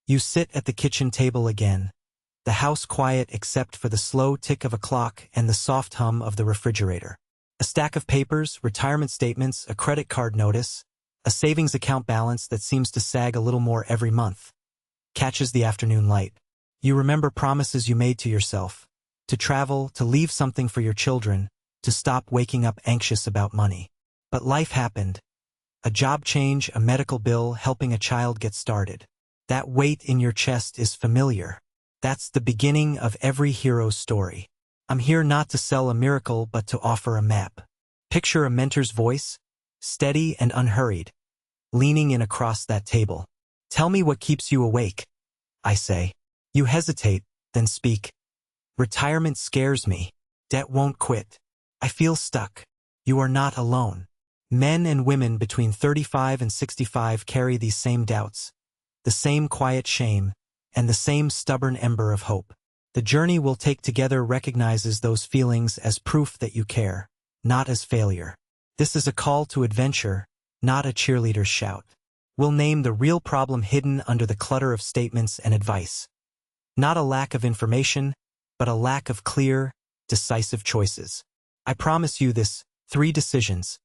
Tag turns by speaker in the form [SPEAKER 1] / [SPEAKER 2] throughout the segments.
[SPEAKER 1] You sit at the kitchen table again, the house quiet except for the slow tick of a clock and the soft hum of the refrigerator. A stack of papers, retirement statements, a credit card notice, a savings account balance that seems to sag a little more every month, catches the afternoon light. You remember promises you made to yourself, to travel, to leave something for your children, to stop waking up anxious about money. But life happened. A job change, a medical bill, helping a child get started. That weight in your chest is familiar. That's the beginning of every hero's story. I'm here not to sell a miracle but to offer a map. Picture a mentor's voice, steady and unhurried, leaning in across that table. Tell me what keeps you awake, I say. You hesitate, then speak. Retirement scares me. Debt won't quit. I feel stuck. You are not alone. Men and women between 35 and 65 carry these same doubts, the same quiet shame, and the same stubborn ember of hope. The journey we'll take together recognizes those feelings as proof that you care, not as failure. This is a call to adventure, not a cheerleader's shout. We'll name the real problem hidden under the clutter of statements and advice. Not a lack of information, but a lack of clear, decisive choices. I promise you this: 3 decisions,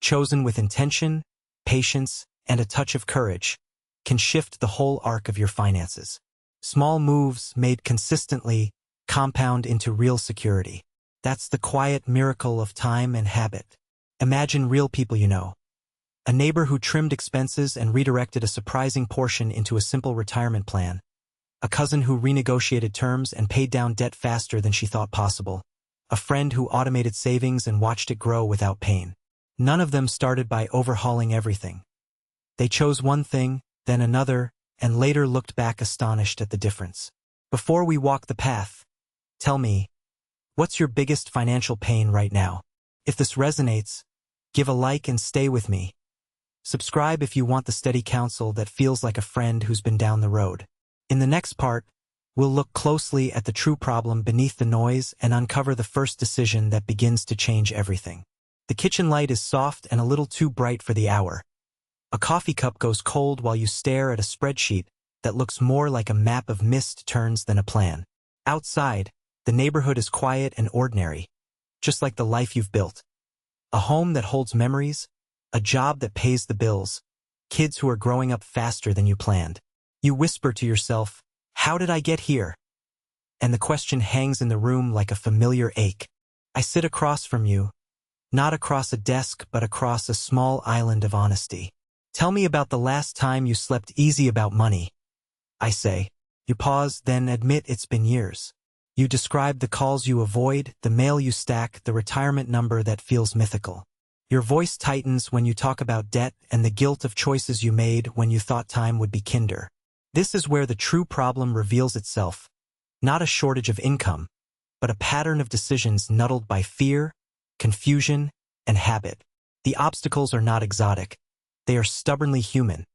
[SPEAKER 1] chosen with intention, patience, and a touch of courage, can shift the whole arc of your finances. Small moves made consistently compound into real security. That's the quiet miracle of time and habit. Imagine real people you know. A neighbor who trimmed expenses and redirected a surprising portion into a simple retirement plan. A cousin who renegotiated terms and paid down debt faster than she thought possible. A friend who automated savings and watched it grow without pain. None of them started by overhauling everything. They chose one thing, then another, and later looked back astonished at the difference. Before we walk the path, tell me, what's your biggest financial pain right now? If this resonates, give a like and stay with me. Subscribe if you want the steady counsel that feels like a friend who's been down the road. In the next part, we'll look closely at the true problem beneath the noise and uncover the first decision that begins to change everything. The kitchen light is soft and a little too bright for the hour. A coffee cup goes cold while you stare at a spreadsheet that looks more like a map of missed turns than a plan. Outside, the neighborhood is quiet and ordinary, just like the life you've built. A home that holds memories, a job that pays the bills, kids who are growing up faster than you planned. You whisper to yourself, "How did I get here?" And the question hangs in the room like a familiar ache. I sit across from you, not across a desk but across a small island of honesty. Tell me about the last time you slept easy about money, I say. You pause, then admit it's been years. You describe the calls you avoid, the mail you stack, the retirement number that feels mythical. Your voice tightens when you talk about debt and the guilt of choices you made when you thought time would be kinder. This is where the true problem reveals itself. Not a shortage of income, but a pattern of decisions nuddled by fear, confusion, and habit. The obstacles are not exotic. They are stubbornly human.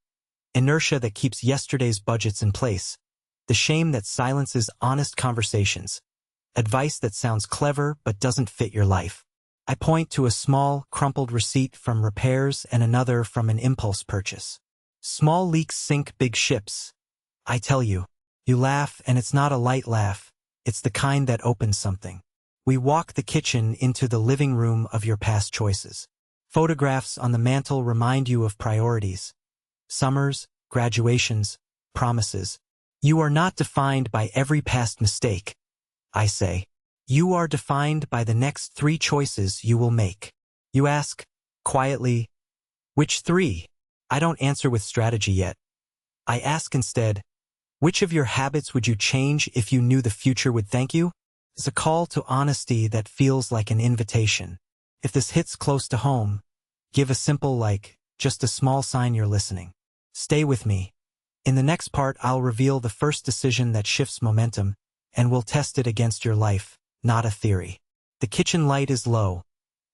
[SPEAKER 1] Inertia that keeps yesterday's budgets in place. The shame that silences honest conversations. Advice that sounds clever but doesn't fit your life. I point to a small, crumpled receipt from repairs and another from an impulse purchase. Small leaks sink big ships, I tell you. You laugh, and it's not a light laugh. It's the kind that opens something. We walk the kitchen into the living room of your past choices. Photographs on the mantel remind you of priorities. Summers, graduations, promises. You are not defined by every past mistake, I say. You are defined by the next 3 choices you will make. You ask, quietly, which 3? I don't answer with strategy yet. I ask instead, which of your habits would you change if you knew the future would thank you? It's a call to honesty that feels like an invitation. If this hits close to home, give a simple like, just a small sign you're listening. Stay with me. In the next part, I'll reveal the first decision that shifts momentum, and we'll test it against your life, not a theory. The kitchen light is low.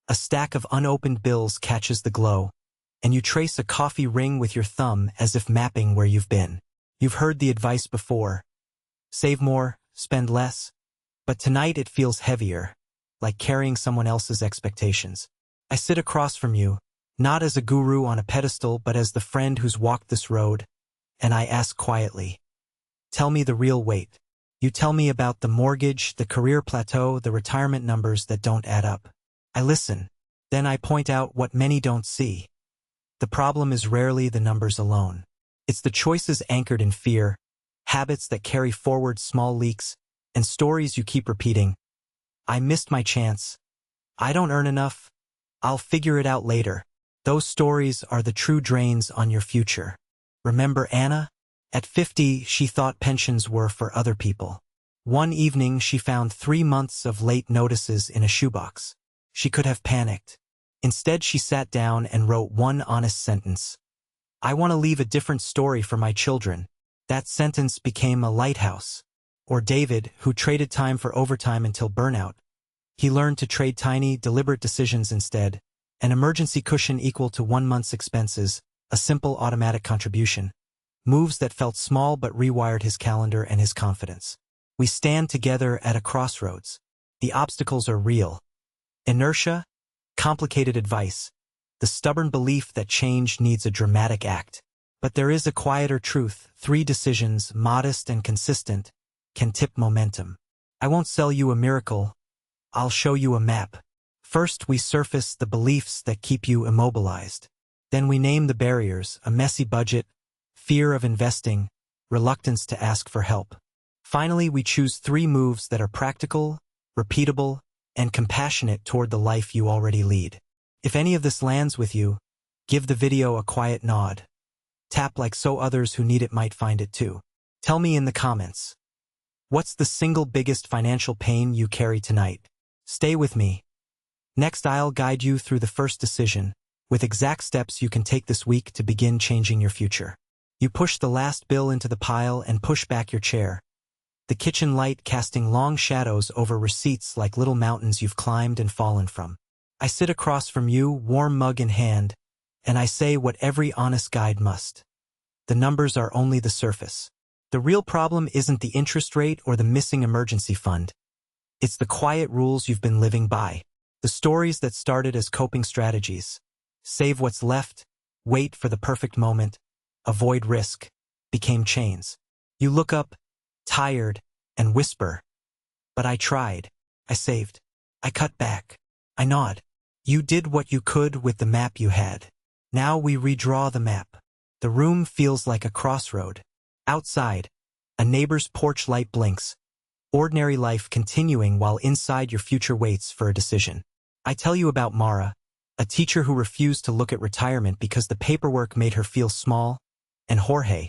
[SPEAKER 1] A stack of unopened bills catches the glow, and you trace a coffee ring with your thumb as if mapping where you've been. You've heard the advice before. Save more, spend less. But tonight it feels heavier, like carrying someone else's expectations. I sit across from you, not as a guru on a pedestal but as the friend who's walked this road, and I ask quietly, Tell me the real weight. You tell me about the mortgage, the career plateau, the retirement numbers that don't add up. I listen. Then I point out what many don't see. The problem is rarely the numbers alone. It's the choices anchored in fear, habits that carry forward small leaks, and stories you keep repeating. I missed my chance. I don't earn enough. I'll figure it out later. Those stories are the true drains on your future. Remember Anna? At 50, she thought pensions were for other people. One evening, she found 3 months of late notices in a shoebox. She could have panicked. Instead, she sat down and wrote one honest sentence. I want to leave a different story for my children. That sentence became a lighthouse. Or David, who traded time for overtime until burnout. He learned to trade tiny, deliberate decisions instead, an emergency cushion equal to 1 month's expenses, a simple automatic contribution. Moves that felt small but rewired his calendar and his confidence. We stand together at a crossroads. The obstacles are real. Inertia, complicated advice, the stubborn belief that change needs a dramatic act. But there is a quieter truth. 3 decisions, modest and consistent, can tip momentum. I won't sell you a miracle. I'll show you a map. First, we surface the beliefs that keep you immobilized. Then we name the barriers, a messy budget, fear of investing, reluctance to ask for help. Finally, we choose 3 moves that are practical, repeatable, and compassionate toward the life you already lead. If any of this lands with you, give the video a quiet nod. Tap like so others who need it might find it too. Tell me in the comments. What's the single biggest financial pain you carry tonight? Stay with me. Next, I'll guide you through the first decision, with exact steps you can take this week to begin changing your future. You push the last bill into the pile and push back your chair. The kitchen light casting long shadows over receipts like little mountains you've climbed and fallen from. I sit across from you, warm mug in hand, and I say what every honest guide must. The numbers are only the surface. The real problem isn't the interest rate or the missing emergency fund. It's the quiet rules you've been living by. The stories that started as coping strategies. Save what's left, wait for the perfect moment, avoid risk, became chains. You look up, tired, and whisper, but I tried. I saved. I cut back. I nod. You did what you could with the map you had. Now we redraw the map. The room feels like a crossroad. Outside, a neighbor's porch light blinks. Ordinary life continuing while inside your future waits for a decision. I tell you about Mara, a teacher who refused to look at retirement because the paperwork made her feel small, and Jorge,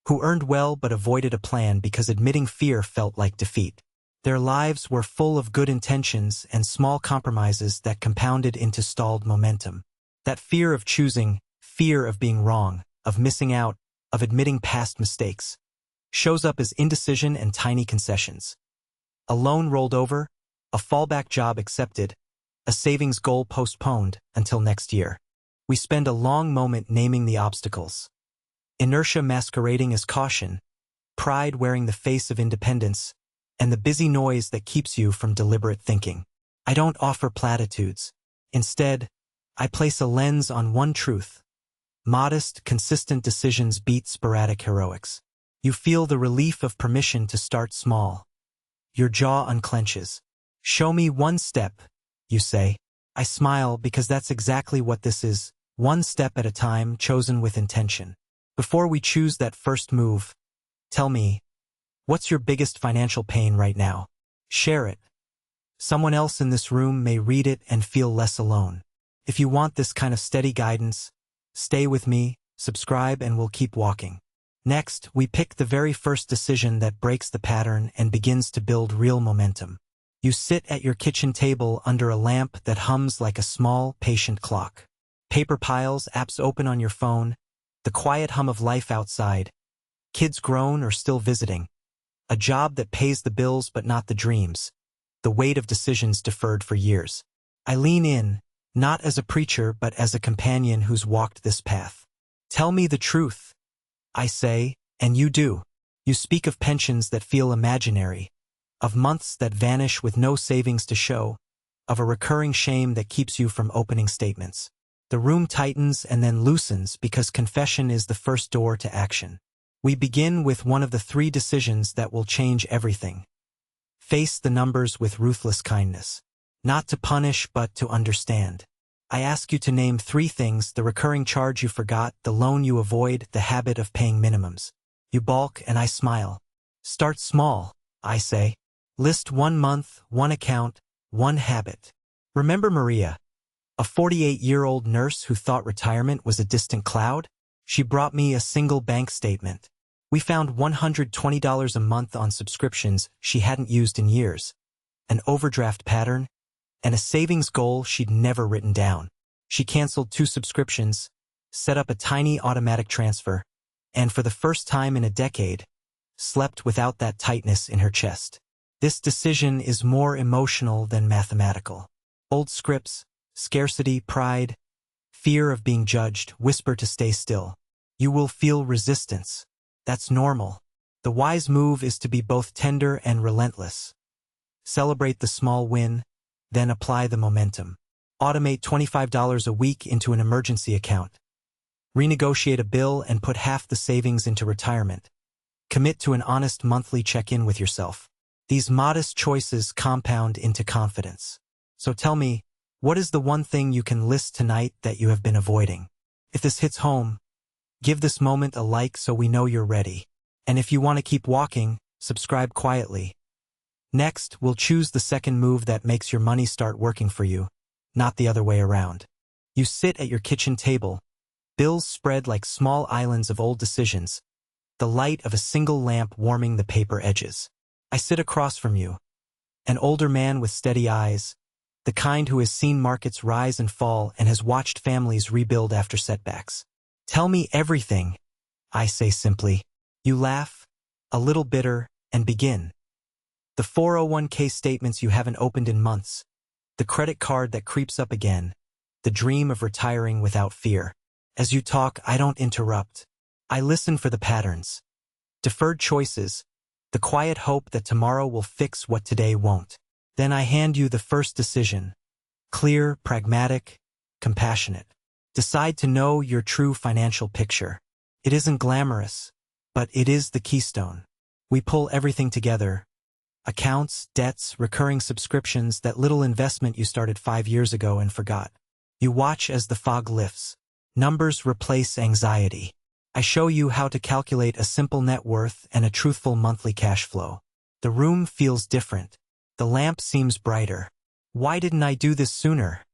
[SPEAKER 1] who earned well but avoided a plan because admitting fear felt like defeat. Their lives were full of good intentions and small compromises that compounded into stalled momentum. That fear of choosing, fear of being wrong, of missing out, of admitting past mistakes, shows up as indecision and tiny concessions. A loan rolled over, a fallback job accepted, a savings goal postponed until next year. We spend a long moment naming the obstacles. Inertia masquerading as caution, pride wearing the face of independence, and the busy noise that keeps you from deliberate thinking. I don't offer platitudes. Instead, I place a lens on one truth. Modest, consistent decisions beat sporadic heroics. You feel the relief of permission to start small. Your jaw unclenches. Show me one step, you say. I smile because that's exactly what this is, one step at a time chosen with intention. Before we choose that first move, tell me, what's your biggest financial pain right now? Share it. Someone else in this room may read it and feel less alone. If you want this kind of steady guidance, stay with me, subscribe, and we'll keep walking. Next, we pick the very first decision that breaks the pattern and begins to build real momentum. You sit at your kitchen table under a lamp that hums like a small, patient clock. Paper piles, apps open on your phone, the quiet hum of life outside. Kids grown or still visiting. A job that pays the bills but not the dreams. The weight of decisions deferred for years. I lean in, not as a preacher but as a companion who's walked this path. Tell me the truth, I say, and you do. You speak of pensions that feel imaginary, of months that vanish with no savings to show, of a recurring shame that keeps you from opening statements. The room tightens and then loosens because confession is the first door to action. We begin with one of the 3 decisions that will change everything. Face the numbers with ruthless kindness. Not to punish, but to understand. I ask you to name 3 things: the recurring charge you forgot, the loan you avoid, the habit of paying minimums. You balk and I smile. Start small, I say. List 1 month, 1 account, 1 habit. Remember Maria, a 48-year-old nurse who thought retirement was a distant cloud? She brought me a single bank statement. We found $120 a month on subscriptions she hadn't used in years, an overdraft pattern, and a savings goal she'd never written down. She canceled 2 subscriptions, set up a tiny automatic transfer, and for the first time in a decade, slept without that tightness in her chest. This decision is more emotional than mathematical. Old scripts, scarcity, pride, fear of being judged, whisper to stay still. You will feel resistance. That's normal. The wise move is to be both tender and relentless. Celebrate the small win, then apply the momentum. Automate $25 a week into an emergency account. Renegotiate a bill and put half the savings into retirement. Commit to an honest monthly check-in with yourself. These modest choices compound into confidence. So tell me, what is the one thing you can list tonight that you have been avoiding? If this hits home, give this moment a like so we know you're ready. And if you want to keep walking, subscribe quietly. Next, we'll choose the second move that makes your money start working for you, not the other way around. You sit at your kitchen table, bills spread like small islands of old decisions, the light of a single lamp warming the paper edges. I sit across from you, an older man with steady eyes, the kind who has seen markets rise and fall and has watched families rebuild after setbacks. Tell me everything, I say simply. You laugh, a little bitter, and begin. The 401k statements you haven't opened in months, the credit card that creeps up again, the dream of retiring without fear. As you talk, I don't interrupt. I listen for the patterns. Deferred choices, the quiet hope that tomorrow will fix what today won't. Then I hand you the first decision. Clear, pragmatic, compassionate. Decide to know your true financial picture. It isn't glamorous, but it is the keystone. We pull everything together. Accounts, debts, recurring subscriptions, that little investment you started 5 years ago and forgot. You watch as the fog lifts. Numbers replace anxiety. I show you how to calculate a simple net worth and a truthful monthly cash flow. The room feels different. The lamp seems brighter. Why didn't I do this sooner?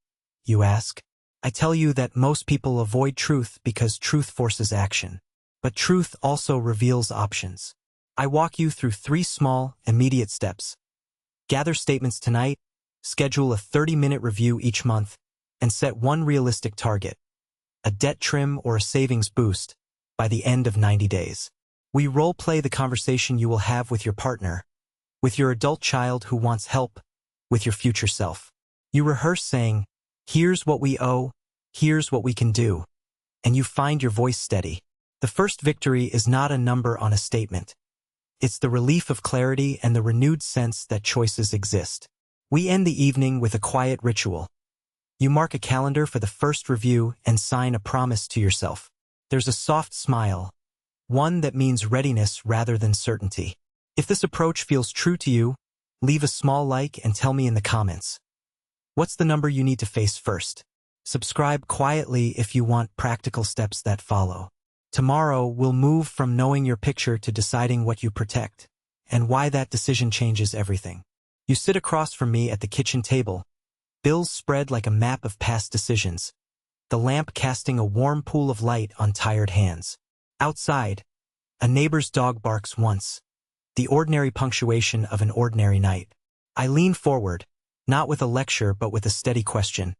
[SPEAKER 1] You ask. I tell you that most people avoid truth because truth forces action. But truth also reveals options. I walk you through 3 small, immediate steps. Gather statements tonight, schedule a 30-minute review each month, and set one realistic target, a debt trim or a savings boost, by the end of 90 days. We role-play the conversation you will have with your partner, with your adult child who wants help, with your future self. You rehearse saying, here's what we owe, here's what we can do, and you find your voice steady. The first victory is not a number on a statement. It's the relief of clarity and the renewed sense that choices exist. We end the evening with a quiet ritual. You mark a calendar for the first review and sign a promise to yourself. There's a soft smile, one that means readiness rather than certainty. If this approach feels true to you, leave a small like and tell me in the comments. What's the number you need to face first? Subscribe quietly if you want practical steps that follow. Tomorrow, we'll move from knowing your picture to deciding what you protect, and why that decision changes everything. You sit across from me at the kitchen table, bills spread like a map of past decisions, the lamp casting a warm pool of light on tired hands. Outside, a neighbor's dog barks once, the ordinary punctuation of an ordinary night. I lean forward, not with a lecture but with a steady question.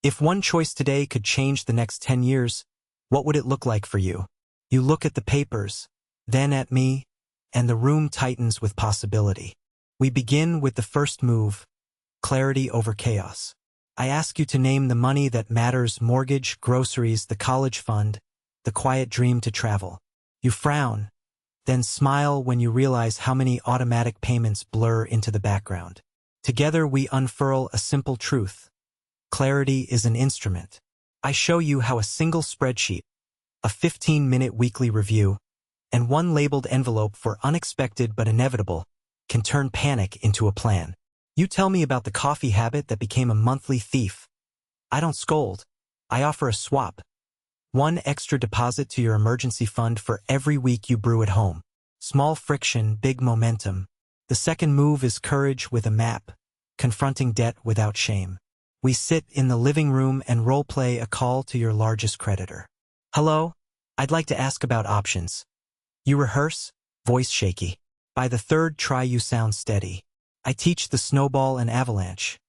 [SPEAKER 1] If one choice today could change the next 10 years, what would it look like for you? You look at the papers, then at me, and the room tightens with possibility. We begin with the first move, clarity over chaos. I ask you to name the money that matters: mortgage, groceries, the college fund, the quiet dream to travel. You frown, then smile when you realize how many automatic payments blur into the background. Together we unfurl a simple truth. Clarity is an instrument. I show you how a single spreadsheet, a 15-minute weekly review, and one labeled envelope for unexpected but inevitable can turn panic into a plan. You tell me about the coffee habit that became a monthly thief. I don't scold. I offer a swap. One extra deposit to your emergency fund for every week you brew at home. Small friction, big momentum. The second move is courage with a map, confronting debt without shame. We sit in the living room and role-play a call to your largest creditor. Hello? I'd like to ask about options. You rehearse, voice shaky. By the third try you sound steady. I teach the snowball and avalanche,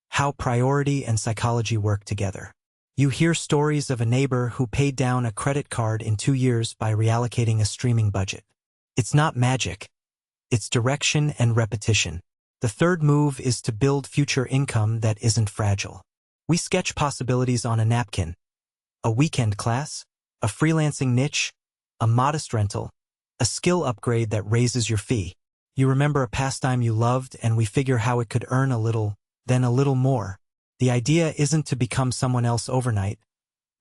[SPEAKER 1] how priority and psychology work together. You hear stories of a neighbor who paid down a credit card in 2 years by reallocating a streaming budget. It's not magic. It's direction and repetition. The third move is to build future income that isn't fragile. We sketch possibilities on a napkin. A weekend class, a freelancing niche, a modest rental, a skill upgrade that raises your fee. You remember a pastime you loved and we figure how it could earn a little, then a little more. The idea isn't to become someone else overnight,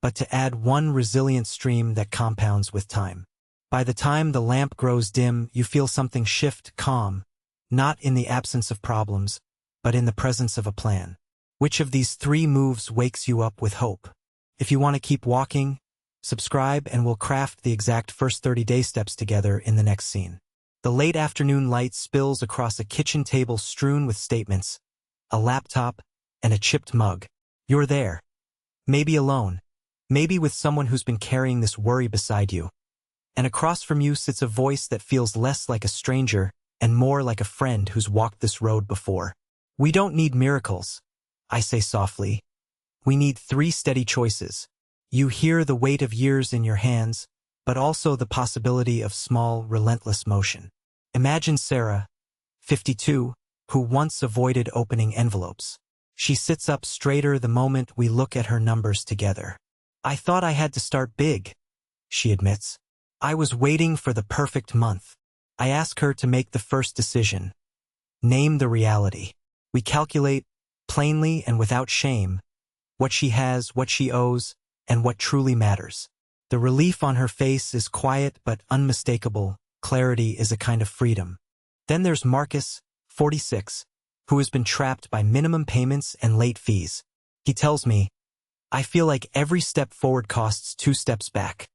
[SPEAKER 1] but to add one resilient stream that compounds with time. By the time the lamp grows dim, you feel something shift, calm, not in the absence of problems, but in the presence of a plan. Which of these 3 moves wakes you up with hope? If you want to keep walking, subscribe and we'll craft the exact first 30-day steps together in the next scene. The late afternoon light spills across a kitchen table strewn with statements, a laptop, and a chipped mug. You're there. Maybe alone. Maybe with someone who's been carrying this worry beside you. And across from you sits a voice that feels less like a stranger and more like a friend who's walked this road before. We don't need miracles, I say softly. We need 3 steady choices. You hear the weight of years in your hands, but also the possibility of small, relentless motion. Imagine Sarah, 52, who once avoided opening envelopes. She sits up straighter the moment we look at her numbers together. I thought I had to start big, she admits. I was waiting for the perfect month. I ask her to make the first decision. Name the reality. We calculate, plainly and without shame, what she has, what she owes, and what truly matters. The relief on her face is quiet but unmistakable. Clarity is a kind of freedom. Then there's Marcus, 46, who has been trapped by minimum payments and late fees. He tells me, I feel like every step forward costs 2 steps back.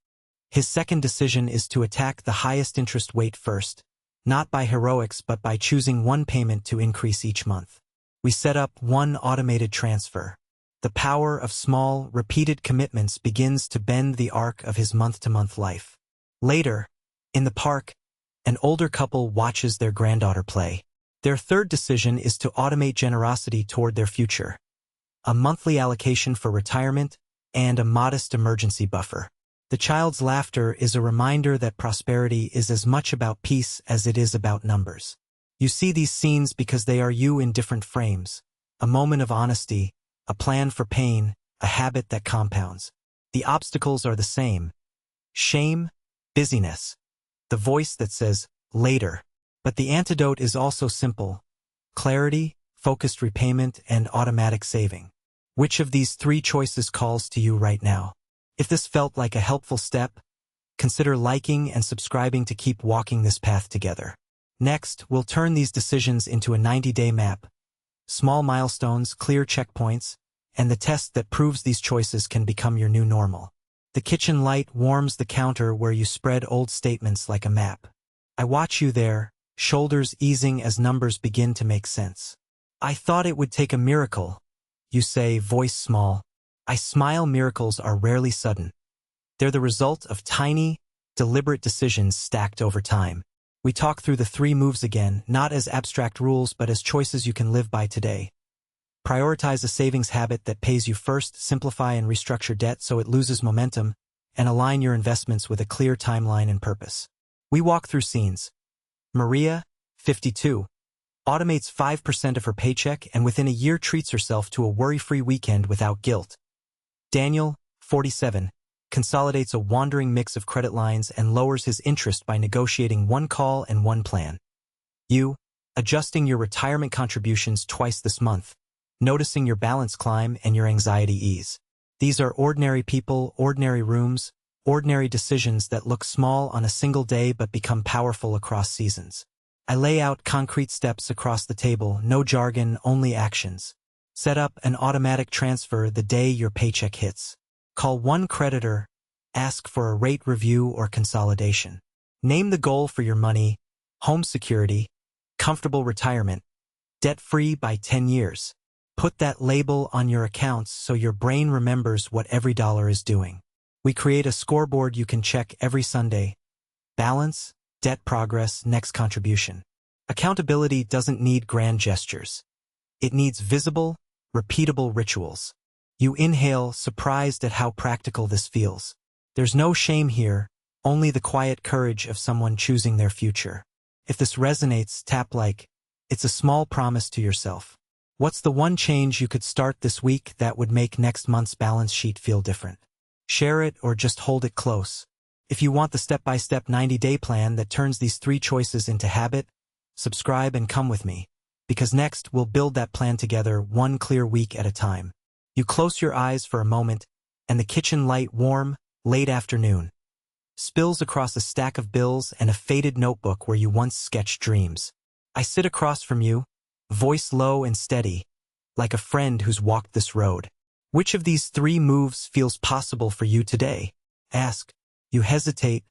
[SPEAKER 1] His second decision is to attack the highest interest weight first, not by heroics but by choosing one payment to increase each month. We set up one automated transfer. The power of small, repeated commitments begins to bend the arc of his month-to-month life. Later, in the park, an older couple watches their granddaughter play. Their third decision is to automate generosity toward their future. A monthly allocation for retirement and a modest emergency buffer. The child's laughter is a reminder that prosperity is as much about peace as it is about numbers. You see these scenes because they are you in different frames. A moment of honesty, a plan for pain, a habit that compounds. The obstacles are the same. Shame, busyness. The voice that says, later. But the antidote is also simple. Clarity, focused repayment, and automatic saving. Which of these 3 choices calls to you right now? If this felt like a helpful step, consider liking and subscribing to keep walking this path together. Next, we'll turn these decisions into a 90-day map. Small milestones, clear checkpoints, and the test that proves these choices can become your new normal. The kitchen light warms the counter where you spread old statements like a map. I watch you there, shoulders easing as numbers begin to make sense. I thought it would take a miracle, you say, voice small. I smile. Miracles are rarely sudden. They're the result of tiny, deliberate decisions stacked over time. We talk through the 3 moves again, not as abstract rules but as choices you can live by today. Prioritize a savings habit that pays you first, simplify and restructure debt so it loses momentum, and align your investments with a clear timeline and purpose. We walk through scenes. Maria, 52, automates 5% of her paycheck and within a year treats herself to a worry-free weekend without guilt. Daniel, 47, consolidates a wandering mix of credit lines and lowers his interest by negotiating 1 call and 1 plan. You, adjusting your retirement contributions twice this month, noticing your balance climb and your anxiety ease. These are ordinary people, ordinary rooms, ordinary decisions that look small on a single day but become powerful across seasons. I lay out concrete steps across the table, no jargon, only actions. Set up an automatic transfer the day your paycheck hits. Call one creditor, ask for a rate review or consolidation. Name the goal for your money: home security, comfortable retirement, debt-free by 10 years. Put that label on your accounts so your brain remembers what every dollar is doing. We create a scoreboard you can check every Sunday: balance, debt progress, next contribution. Accountability doesn't need grand gestures. It needs visible, repeatable rituals. You inhale, surprised at how practical this feels. There's no shame here, only the quiet courage of someone choosing their future. If this resonates, tap like. It's a small promise to yourself. What's the one change you could start this week that would make next month's balance sheet feel different? Share it or just hold it close. If you want the step-by-step 90-day plan that turns these 3 choices into habit, subscribe and come with me. Because next, we'll build that plan together, one clear week at a time. You close your eyes for a moment, and the kitchen light, warm, late afternoon, spills across a stack of bills and a faded notebook where you once sketched dreams. I sit across from you, voice low and steady, like a friend who's walked this road. Which of these 3 moves feels possible for you today? Ask. You hesitate,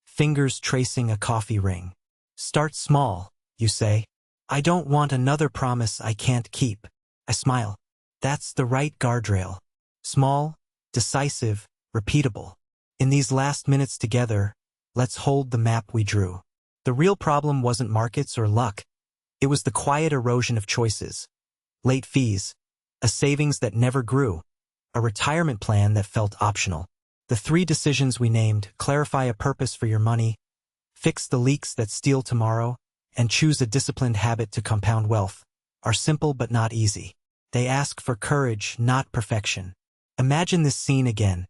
[SPEAKER 1] fingers tracing a coffee ring. Start small, you say. I don't want another promise I can't keep. I smile. That's the right guardrail. Small, decisive, repeatable. In these last minutes together, let's hold the map we drew. The real problem wasn't markets or luck. It was the quiet erosion of choices. Late fees, a savings that never grew, a retirement plan that felt optional. The 3 decisions we named: clarify a purpose for your money, fix the leaks that steal tomorrow, and choose a disciplined habit to compound wealth, are simple but not easy. They ask for courage, not perfection. Imagine this scene again.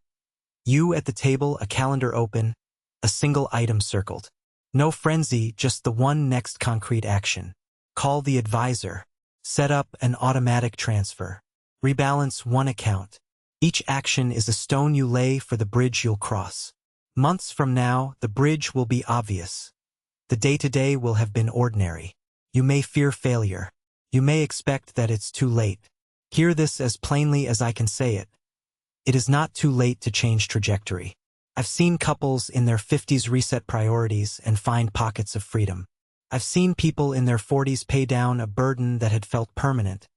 [SPEAKER 1] You at the table, a calendar open, a single item circled. No frenzy, just the one next concrete action. Call the advisor. Set up an automatic transfer. Rebalance one account. Each action is a stone you lay for the bridge you'll cross. Months from now, the bridge will be obvious. The day-to-day will have been ordinary. You may fear failure. You may expect that it's too late. Hear this as plainly as I can say it. It is not too late to change trajectory. I've seen couples in their 50s reset priorities and find pockets of freedom. I've seen people in their 40s pay down a burden that had felt permanent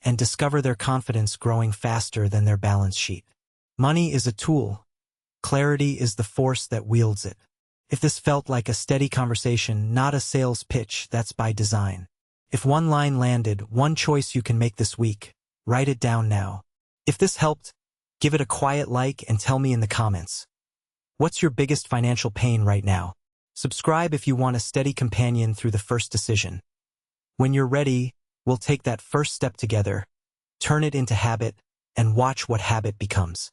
[SPEAKER 1] and discover their confidence growing faster than their balance sheet. Money is a tool. Clarity is the force that wields it. If this felt like a steady conversation, not a sales pitch, that's by design. If one line landed, one choice you can make this week, write it down now. If this helped, give it a quiet like and tell me in the comments. What's your biggest financial pain right now? Subscribe if you want a steady companion through the first decision. When you're ready, we'll take that first step together, turn it into habit, and watch what habit becomes.